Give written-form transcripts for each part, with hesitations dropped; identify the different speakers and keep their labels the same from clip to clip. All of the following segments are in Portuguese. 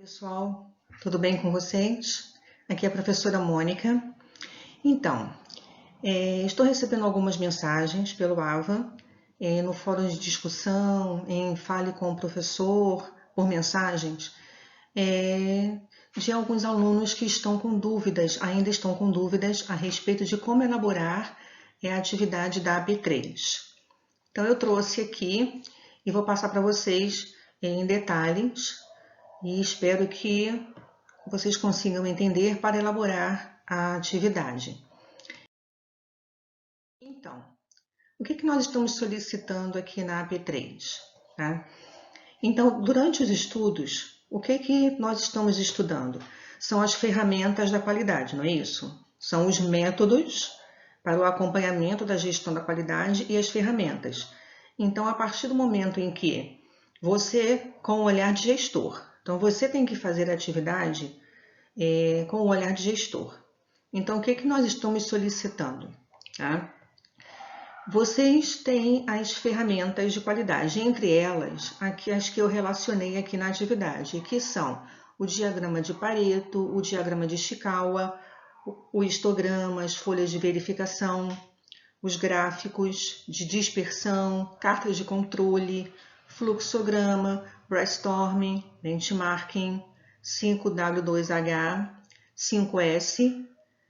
Speaker 1: Pessoal, tudo bem com vocês? Aqui é a professora Mônica. Então, estou recebendo algumas mensagens pelo AVA, no fórum de discussão, em Fale com o Professor, por mensagens, de alguns alunos que estão com dúvidas, ainda estão com dúvidas a respeito de como elaborar a atividade da AB3. Então, eu trouxe aqui e vou passar para vocês em detalhes e espero que vocês consigam entender para elaborar a atividade. Então, o que nós estamos solicitando aqui na AP3? Tá? Então, durante os estudos, o que nós estamos estudando? São as ferramentas da qualidade, não é isso? São os métodos para o acompanhamento da gestão da qualidade e as ferramentas. Então, a partir do momento em que você, com o olhar de gestor, então você tem que fazer a atividade com o olhar de gestor. Então, o que nós estamos solicitando? Tá? Vocês têm as ferramentas de qualidade, entre elas, as que eu relacionei aqui na atividade, que são o diagrama de Pareto, o diagrama de Ishikawa, o histograma, as folhas de verificação, os gráficos de dispersão, cartas de controle, fluxograma, brainstorming, benchmarking, 5W2H, 5S,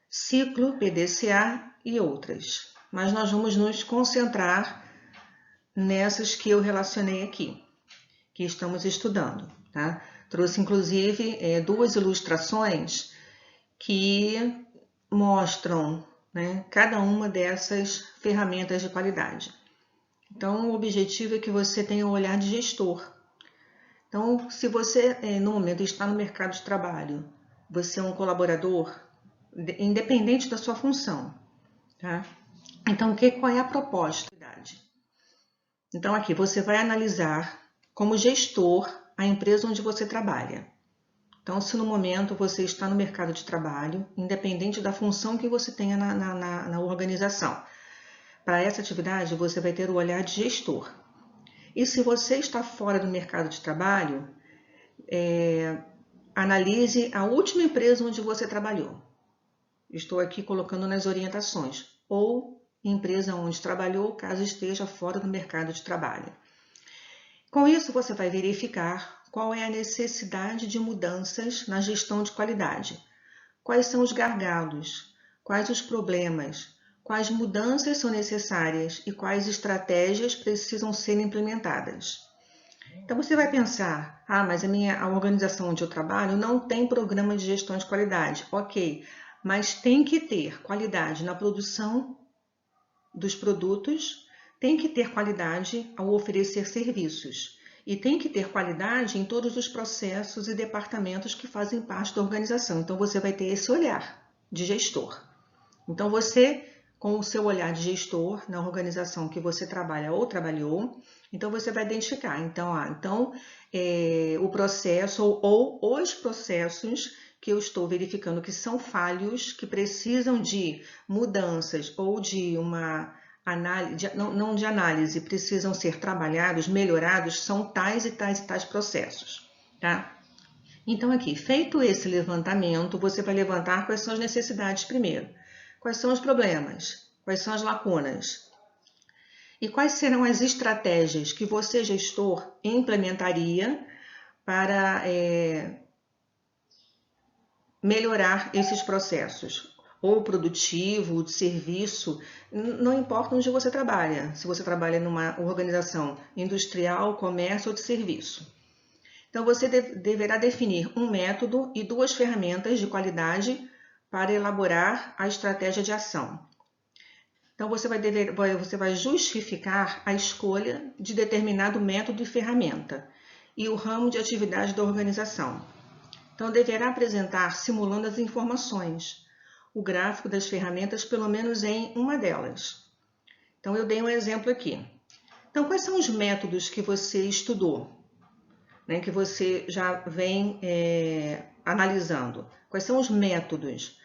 Speaker 1: ciclo PDCA e outras. Mas nós vamos nos concentrar nessas que eu relacionei aqui, que estamos estudando. Tá? Trouxe, inclusive, duas ilustrações que mostram, né, cada uma dessas ferramentas de qualidade. Então, o objetivo é que você tenha um olhar de gestor. Então, se você, no momento, está no mercado de trabalho, você é um colaborador, independente da sua função. Tá? Então, qual é a proposta? Então, aqui você vai analisar como gestor a empresa onde você trabalha. Então, se no momento você está no mercado de trabalho, independente da função que você tenha na organização, para essa atividade você vai ter o olhar de gestor. E se você está fora do mercado de trabalho, analise a última empresa onde você trabalhou. Estou aqui colocando nas orientações. Ou empresa onde trabalhou, caso esteja fora do mercado de trabalho. Com isso, você vai verificar qual é a necessidade de mudanças na gestão de qualidade. Quais são os gargalos, quais os problemas, quais mudanças são necessárias e quais estratégias precisam ser implementadas. Então você vai pensar, mas a organização onde eu trabalho não tem programa de gestão de qualidade. Ok, mas tem que ter qualidade na produção dos produtos, tem que ter qualidade ao oferecer serviços e tem que ter qualidade em todos os processos e departamentos que fazem parte da organização. Então você vai ter esse olhar de gestor. Então você, com o seu olhar de gestor na organização que você trabalha ou trabalhou, então você vai identificar, o processo ou os processos que eu estou verificando que são falhos, que precisam de mudanças ou de uma análise, não de análise, precisam ser trabalhados, melhorados, são tais e tais e tais processos, tá? Então aqui, feito esse levantamento, você vai levantar quais são as necessidades primeiro, quais são os problemas, quais são as lacunas e quais serão as estratégias que você, gestor, implementaria para melhorar esses processos, ou produtivo, de serviço, não importa onde você trabalha, se você trabalha numa organização industrial, comércio ou de serviço. Então, você deverá definir um método e duas ferramentas de qualidade para elaborar a estratégia de ação. Então, você vai justificar a escolha de determinado método e ferramenta e o ramo de atividade da organização. Então, deverá apresentar, simulando as informações, o gráfico das ferramentas, pelo menos em uma delas. Então, eu dei um exemplo aqui. Então, quais são os métodos que você estudou, né, que você já vem analisando? Quais são os métodos?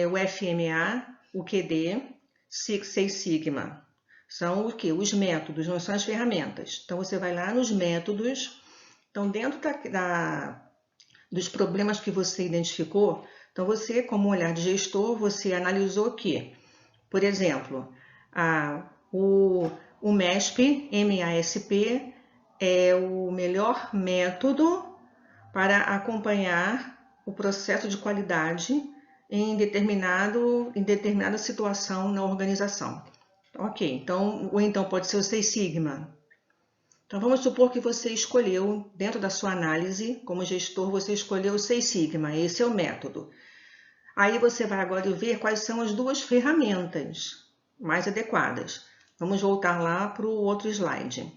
Speaker 1: O FMA, o QD, Six Sigma. São o quê? Os métodos, não são as ferramentas. Então, você vai lá nos métodos. Então, dentro dos problemas que você identificou. Então, você, como olhar de gestor, você analisou que, por exemplo, o MESP, MASP, é o melhor método para acompanhar o processo de qualidade em determinada situação na organização. Ok, então, ou então pode ser o Seis Sigma. Então, vamos supor que você escolheu, dentro da sua análise, como gestor, você escolheu o Seis Sigma, esse é o método. Aí você vai agora ver quais são as duas ferramentas mais adequadas. Vamos voltar lá para o outro slide.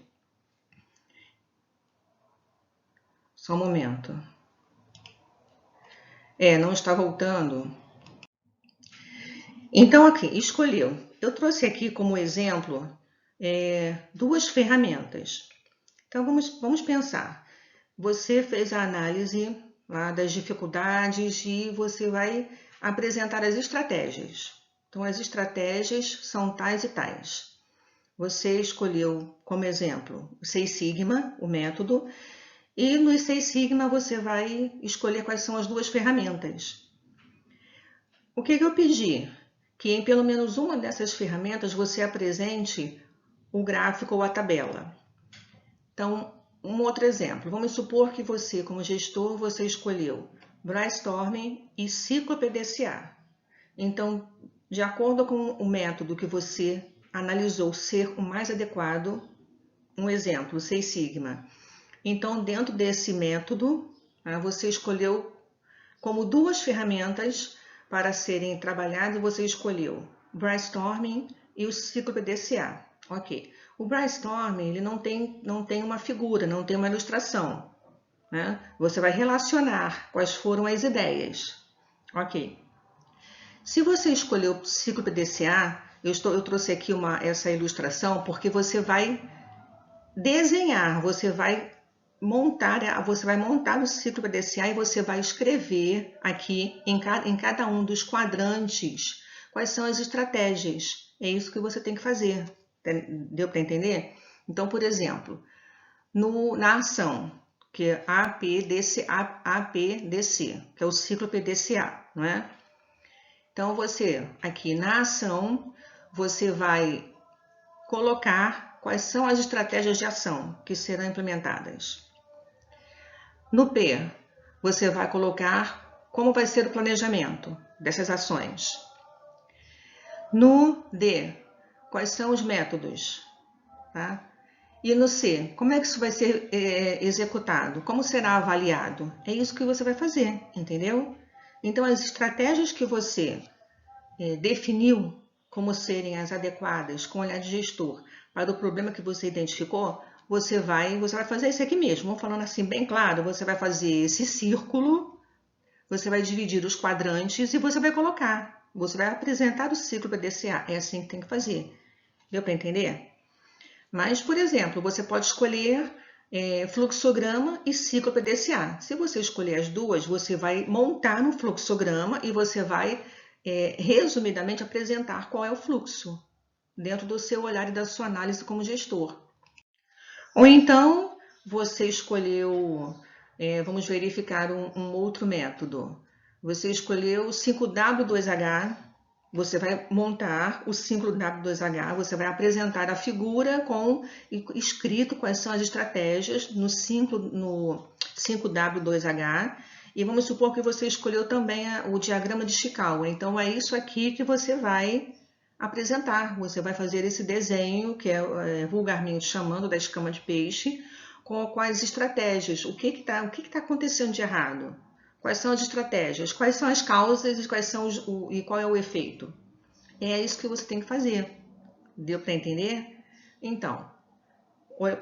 Speaker 1: Só um momento. Não está voltando. Então, aqui, escolheu. Eu trouxe aqui como exemplo duas ferramentas. Então, vamos pensar. Você fez a análise lá das dificuldades e você vai apresentar as estratégias. Então, as estratégias são tais e tais. Você escolheu como exemplo o Seis Sigma, o método, e no Seis Sigma você vai escolher quais são as duas ferramentas. O que eu pedi? Que em pelo menos uma dessas ferramentas você apresente o gráfico ou a tabela. Então, um outro exemplo. Vamos supor que você, como gestor, você escolheu Brainstorming e Ciclo PDCA. Então, de acordo com o método que você analisou ser o mais adequado, um exemplo, Seis Sigma. Então, dentro desse método, você escolheu como duas ferramentas para serem trabalhadas, você escolheu Brainstorming e o Ciclo PDCA. Ok. O Brainstorming ele não tem uma figura, não tem uma ilustração. Né? Você vai relacionar quais foram as ideias. Ok. Se você escolheu o Ciclo PDCA, eu trouxe aqui essa ilustração porque você vai desenhar, você vai montar o ciclo PDCA e você vai escrever aqui em cada um dos quadrantes quais são as estratégias. É isso que você tem que fazer. Deu para entender? Então, por exemplo, na ação, que é APDC, que é o ciclo PDCA, não é? Então, você, aqui na ação, você vai colocar quais são as estratégias de ação que serão implementadas. No P, você vai colocar como vai ser o planejamento dessas ações. No D, quais são os métodos, tá? E no C, como é que isso vai ser executado? Como será avaliado? É isso que você vai fazer, entendeu? Então, as estratégias que você definiu como serem as adequadas com o olhar de gestor para o problema que você identificou, você vai fazer isso aqui mesmo. Vou falando assim bem claro, você vai fazer esse círculo, você vai dividir os quadrantes e você vai colocar. Você vai apresentar o ciclo PDCA. É assim que tem que fazer. Deu para entender? Mas, por exemplo, você pode escolher fluxograma e ciclo PDCA. Se você escolher as duas, você vai montar no fluxograma e você vai, resumidamente, apresentar qual é o fluxo dentro do seu olhar e da sua análise como gestor. Ou então, você escolheu, vamos verificar um outro método. Você escolheu o 5W2H, você vai montar o 5W2H, você vai apresentar a figura com escrito quais são as estratégias no 5W2H. E vamos supor que você escolheu também o diagrama de Chikawa. Então, é isso aqui que você vai apresentar. Você vai fazer esse desenho, que é vulgarmente chamando da escama de peixe, com as estratégias. O que está acontecendo de errado? Quais são as estratégias? Quais são as causas e qual é o efeito? É isso que você tem que fazer. Deu para entender? Então,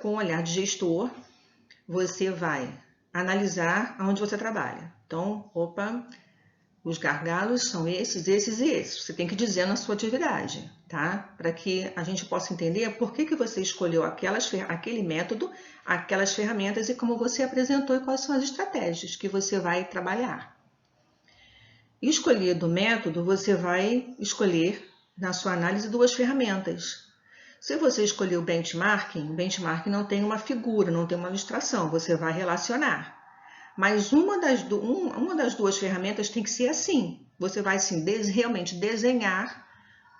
Speaker 1: com o olhar de gestor, você vai analisar aonde você trabalha. Então, os gargalos são esses, esses e esses. Você tem que dizer na sua atividade, tá? Para que a gente possa entender por que você escolheu aquele método, aquelas ferramentas e como você apresentou e quais são as estratégias que você vai trabalhar. Escolhido o método, você vai escolher na sua análise duas ferramentas. Se você escolher o benchmarking não tem uma figura, não tem uma ilustração, você vai relacionar. Mas uma das duas ferramentas tem que ser assim. Você vai assim, realmente desenhar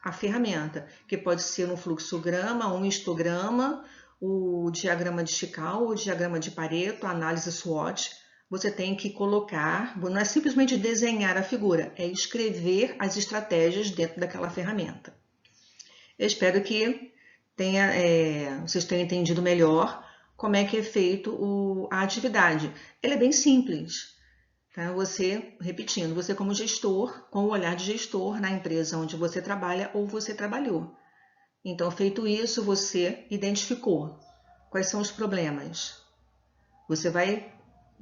Speaker 1: a ferramenta, que pode ser um fluxograma, um histograma, o diagrama de Chicago, o diagrama de Pareto, a análise SWOT. Você tem que colocar, não é simplesmente desenhar a figura, é escrever as estratégias dentro daquela ferramenta. Eu espero que vocês tenham entendido melhor como é que é feito a atividade. Ela é bem simples. Tá? Você, repetindo, você como gestor, com o olhar de gestor na empresa onde você trabalha ou você trabalhou. Então, feito isso, você identificou quais são os problemas. Você vai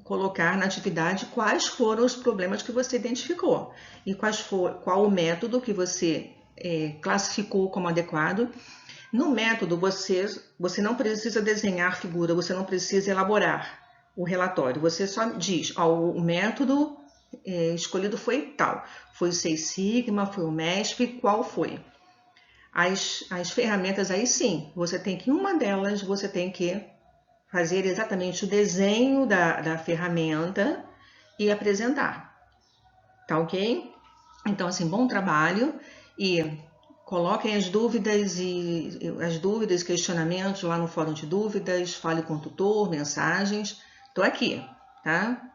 Speaker 1: colocar na atividade quais foram os problemas que você identificou e qual o método que você classificou como adequado. No método, você não precisa desenhar figura, você não precisa elaborar o relatório. Você só diz, o método escolhido foi tal. Foi o Seis Sigma, foi o MESP, qual foi? As ferramentas aí sim, você tem que, em uma delas, você tem que fazer exatamente o desenho da ferramenta e apresentar. Tá ok? Então, assim, bom trabalho e coloquem as dúvidas e questionamentos lá no fórum de dúvidas, fale com o tutor, mensagens. Estou aqui, tá?